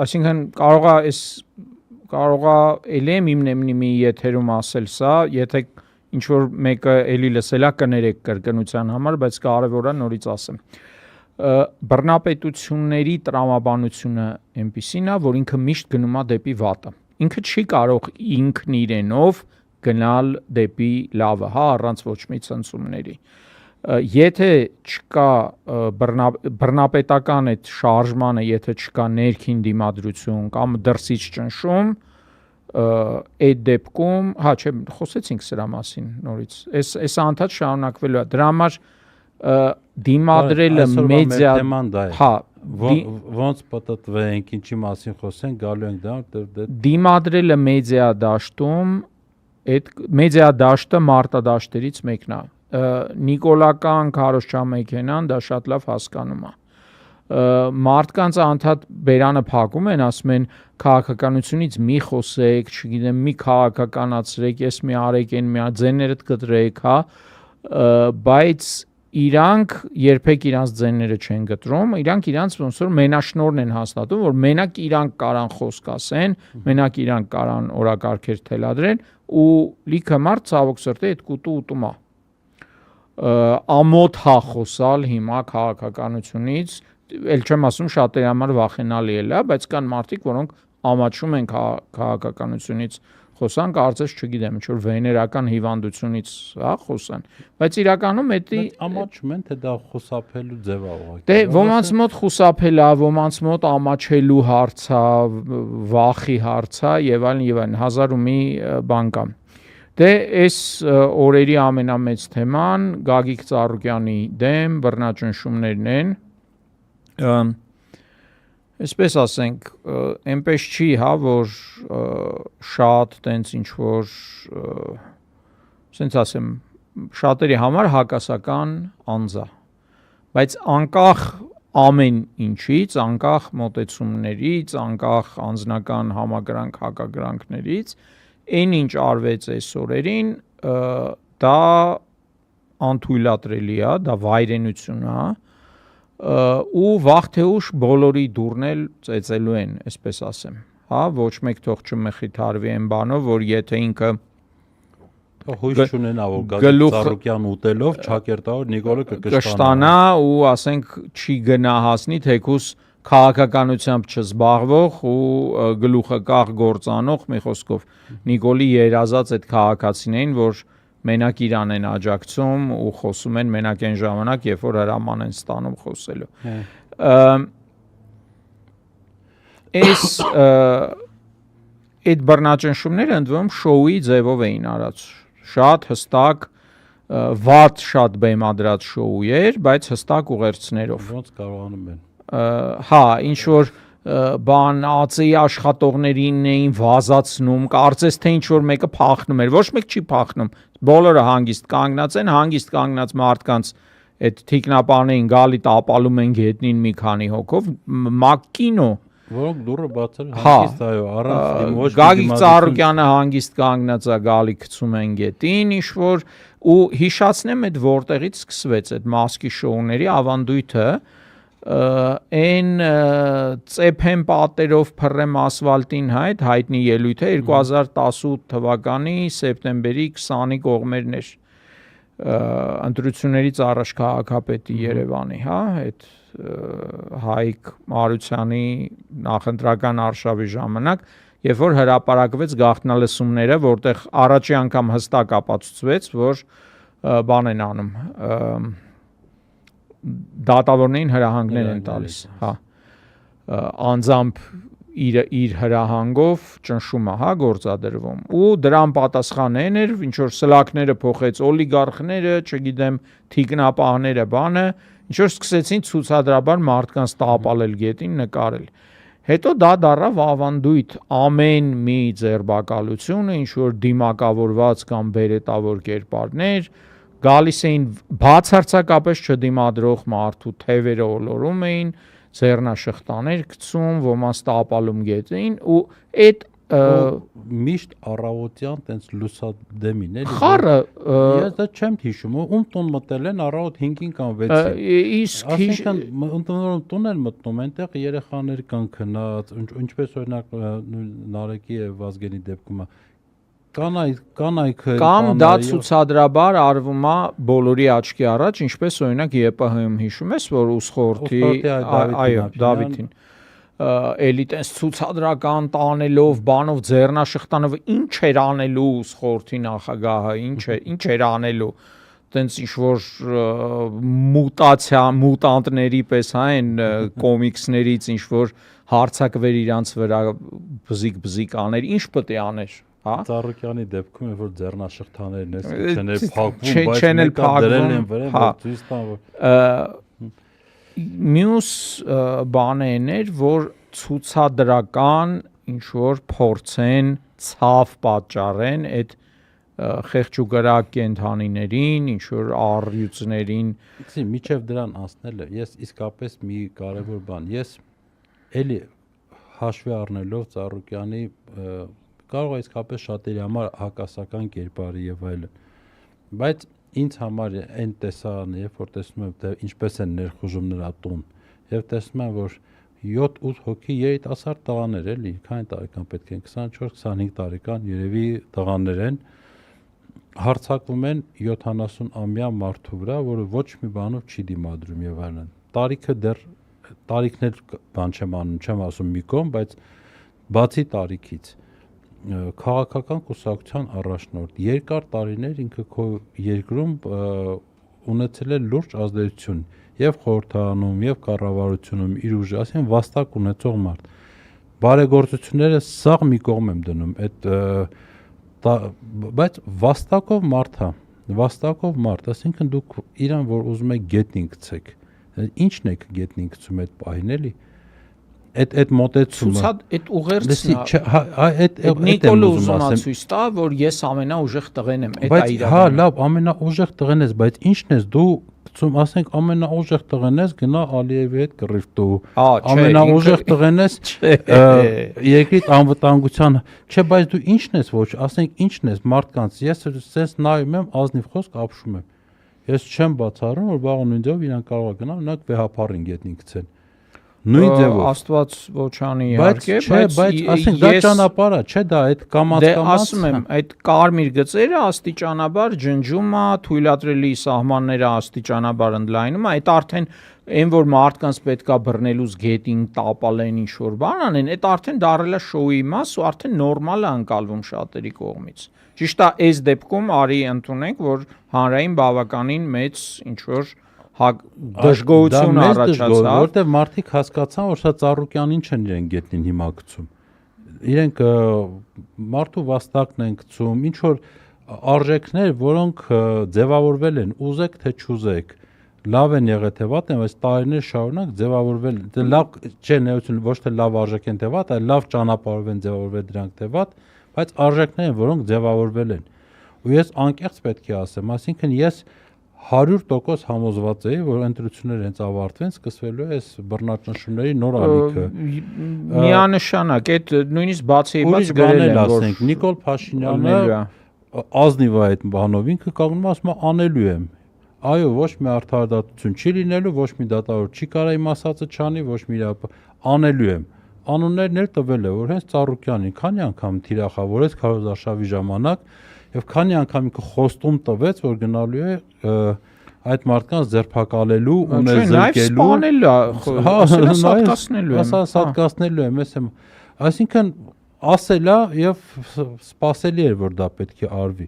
այսինքն կարողա էլի իմ եթերում ասել սա, եթե ինչ որ մեկը էլի լսելա կներեք կրկնության համար, բայց կարևոր է նորից ասեմ։ Բռնապետությունների տրամաբանությունը այնպիսին է, որ ինքը միշտ գնում է դեպի վատը։ Ինքը չի կարող ինքն իրենով գնալ դեպի լավը, հա, առանց ոչ մի ցնցումների։ Եթե չկա բռնապետական այդ շարժմանը, եթե չկա ներքին դիմադրություն կամ դրսից ճնշում, այդ դեպքում, հա, չէ, խոսեցինք սրա մասին նորից։ Այս անդադ շարունակվելու է։ Դրա համար դիմադրելը մեդիա, հա, ոնց պատտվենք, ինչի մասին խոսենք, գալու ենք դա։ Դիմադրելը մեդիա դաշտում, այդ մեդիա դաշտը մարտադաշտերից մեկն է։ Նիկոլական Քարոզչամեքենան դա շատ լավ հասկանում է։ Մարդկանց անդադ բերանը փակում են, ասում են քաղաքականությունից մի խոսեք, չգիտեմ, մի քաղաքականացրեք, ես մի արեք, այն մի ձեներդ կտրեք, հա, բայց իրանք երբեք իրանց ձեները չեն գտրում, իրանք իրանց ոնց որ մենաշնորհն են հաստատում, որ մենակ իրանք կարան խոսք ասեն, մենակ իրանք կարան օրակարգեր թելադրեն ու լիքը մարդ ցավոք սրտի այդ կուտու ուտում է։ Ամոթ հա խոսալ հիմա քաղաքականությունից, ել չեմ ասում շատերի համար վախենալի է, բայց կան մարդիկ, որոնք ամաչում են քաղաքականությունից խոսան, կարծես չգիտեմ, ինչ որ վեներական հիվանդությունից, հա, խոսան, բայց իրականում էդի ամաչում են, թե դա խուսափելու ձև է ուղղակի։ Դե ոմանց մոտ խուսափել է, ոմանց մոտ ամաչելու հարց է, վախի հարց է եւ այլն, հազար ու մի բան կա։ Դե այս օրերի ամենամեծ թեման Գագիկ Ծառուկյանի դեմ բռնաճնշումներն են։ Այսպես ասենք, այնպես չի, հա, որ շատ տենց ինչ որ ասենց ասեմ, շատերի համար հակասական անձ է, բայց անկախ ամեն ինչից, անկախ մոտեցումներից, անկախ անձնական համակրանք հակակրանքներից, այն ինչ արվեց այս օրերին, դա անթույլատրելի է, դա վայրենություն է, ու վաղ թե ուշ բոլորի դուրն էլ ծեծելու են, այսպես ասեմ, հա, ոչ մեկ թող չմխիթարվի այն բանով, որ եթե ինքը հույս չունենա, որ Գագիկ Ծառուկյան ուտելով ճակերտավոր Նիկոլը կշտանա ու ասենք չի գնահասնի թեկուս քաղաքականությամբ չզբաղվող ու գլուխը կախ գործանող, մի խոսքով Նիկոլի երազած այդ քաղաքացիներին, որ մենակ իրան են աջակցում ու խոսում են մենակ այն ժամանակ, երբ որ հրաման են ստանում խոսելու։ Այս այդ բռնաճնշումները ընդ որում շոուի ձևով էին արած, շատ հստակ, վատ շատ բեմադրած շոու էր, բայց հստակ ուղերձներով։ Ոնց կարողանում են։ Հա, ինչ որ բան ԱԾ-ի աշխատողներին էին վազացնում, կարծես թե ինչ որ մեկը փախնում էր, ոչ մեկ չի փախնում, բոլորը հանգիստ կանգնած են, հանգիստ կանգնած մարդկանց այդ թիկնապաներին գալի տապալում են գետնին մի քանի հոգով, մակկինո, որոնք դուրը բացել հանգիստ, այո, առանց ոչ Գագիկ Ծառուկյանը հանգիստ կանգնած է, գալի գցում են գետին, ինչ որ ու հիշացնեմ այդ որտեղից սկսվեց այդ մասկի շոուների ավանդույթը, այն ծեփեմ պատերով փռեմ ասֆալտին հայտ հայտնի ելույթը 2018 թվականի սեպտեմբերի 20-ի կողմերն էր ընտրություններից առաջ քաղաքապետի Երևանի, հա, այդ Հայկ Մարությանի նախընտրական արշավի ժամանակ, երբ որ հրապարակվեց գաղտնալսումները, որտեղ առաջի անգամ հստակ ապացուցվեց, որ բան են անում, դատավորներին հրահանգներ են տալիս, հա, անձամբ իր հրահանգով ճնշումը, հա, գործադրվում, ու դրան պատասխանեն էր, ինչ որ սլակները փոխեց օլիգարխները, չգիտեմ, թիկնապահները, բանը, ինչ որ սկսեցին ցուցադրաբար մարդկանց տապալել գետին, նկարել։ Հետո դա դառավ ավանդույթ, ամեն մի ձերբակալությունը, ինչ որ դիմակավորված կամ բերետավոր կերպարներ, գալիս էին բացարձակապես չդիմադրող մարդու թևերը ոլորում էին, ձեռնաշղթաներ գցում, ոմանց տապալում գետին ու այդ միշտ առավոտյան տենց լուսադեմին էլի։ Խառը ես դա չեմ հիշում, ում տուն մտել են առավոտ 5-ին կամ 6-ին։ իսկ Այսինքն ընտանորում տուն են մտնում, այնտեղ երեխաներ կան քնած, ինչպես օրինակ Նարեկի եւ Վազգենի դեպքում կանայք կամ դա ցուցադրաբար արվում է բոլորի աչքի առաջ, ինչպես օրինակ ԵՊՀ-ում հիշում ես, որ Ուսխորթի այո Դավիթին էլի տես ցուցադրական տանելով, բանով ձեռնաշղթանով ինչ էր անելու Ուսխորթի նախագահը, ինչ էր անելու, տենց ինչ որ մուտացիա, մուտանտների պես այն կոմիքսներից ինչ որ հարցակվեր իրանց վրա բզիկ աներ, ինչ պետք է աներ, հա? Ծառուկյանի դեպքում է որ ձեռնաշղթաներն էս չեն էլ փակվում, բայց մեկը դրել են վրա, որ ցույց տան որ մյուս բաներն էր, որ ցուցադրական ինչ որ փորձեն ցավ պատճառեն այդ խեղճուկրակ կենթանիներին, ինչ որ առյուծներին, Իսկ միջև դրան անցնելը, ես իսկապես մի կարևոր բան, ես էլի հաշվի առնելով Ծառուկյանի կարող է իսկապես շատերի համար հակասական կերպարի եւ այլն, բայց ինձ համար այն տեսարանը, երբ որ տեսնում եմ թե ինչպես են ներխուժում նրա տուն, եւ տեսնում եմ որ 7-8 հոգի երիտասարդ տղաներ էլի, քանի տարեկան պետք են 24-25 տարեկան երևի տղաներ են, հարձակվում են 70-ամյա մարդու վրա, որը ոչ մի բանով չի դիմադրում եւ այլն։ Տարիքը դեռ տարիքներ բան չեմ անում, չեմ ասում մի կողմ, բայց բացի տարիքից քաղաքական կուսակցության առաջնորդ երկար տարիներ ինքը քո երկրում ունեցել է լուրջ ազդեցություն եւ խորհրդարանում եւ կառավարությունում իր ուժը, ասեն վաստակ ունեցող մարդ։ Բարեգործությունները սաղ մի կողմ եմ դնում, բայց վաստակով մարդ, ասենքն դուք իրան որ ուզում եք գետնին գցեք, ինչն եք գետնին գցում այդ պահին էլի։ Այդ մոտեցումը այդ ուղերձն այդ Նիկոլը ուզում է ցույց տա որ ես ամենաուժեղ տղեն եմ այդ այ հա լավ ամենաուժեղ տղեն ես բայց ինչն ես դու գցում ասենք ամենաուժեղ տղեն ես գնա Ալիևի հետ կռիվտու ամենաուժեղ տղեն ես երկրի անվտանգության չէ բայց դու ինչն ես ոչ ասենք ինչն ես մարդկանց ես sense նայում եմ ազնիվ խոսք ապշում եմ ես չեմ բացառում որ վաղ նույն ձևով իրան կարող է գնալ նրանք վեհապարին գետնին գցեն նույն ձևով Աստված ոչանի իհարկե բայց ասենք դա ճանապարհը չէ դա այդ կամած ասում եմ այդ կարմիր գծերը աստիճանաբար ջնջում է թույլատրելի սահմանները աստիճանաբար ընդլայնում է այդ արդեն այն որ մարդկանց պետքա բռնելուց գետին տապալեն ինչ որ բան անեն այդ արդեն դարել է շոուի մաս ու արդեն նորմալ է անցալվում շատերի կողմից ճիշտ է այս դեպքում արի ընդունենք որ հանրային բավականին մեծ ինչ որ դժգոհություն առաջացավ որտեղ մարդիկ հասկացան որ սա Ծառուկյանին չեն իրեն գետնին հիմա գցում իրենք մարդու վաստակն են գցում ինչ որ արժեքներ որոնք ձևավորվել են ուզեք թե չուզեք լավ են եղել թե վատ են բայց տարիներ շարունակ ձևավորվել դե լավ չէ նայություն ոչ թե լավ արժեք են թե վատ այլ լավ ճանապարհով են ձևավորվել դրանք թե վատ բայց արժեքներ են որոնք ձևավորվել են ու ես անկեղծ պետք է ասեմ այսինքն ես 100% համոզված էի, որ ընտրությունները հենց ավարտվեն, սկսվելու է այս բռնաճնշումների նոր ալիքը։ Միանշանակ, այդ նույնիսկ բացի բաց գրել են, որ Նիկոլ Փաշինյանը ազնիվ է այդ բանով, ինքը կանգնում ասում է անելու եմ։ Այո, ոչ մի արդարադատություն չի լինելու, ոչ մի դատավոր չի կարող իմ ասածը չանի, ոչ մի անելու եմ։ Անուններն էլ տվել է, որ հենց Ծառուկյանին քանի անգամ թիրախավորեց քարոզարշավի ժամանակ Եվ քանի անգամ ինքը խոստում տվեց, որ գնալու է այդ մարդկանց ձերբակալելու, ունեզրկելու, սատկացնելու եմ, ես եմ, այսինքն ասելա եւ սпасելի էր որ դա պետք է արվի։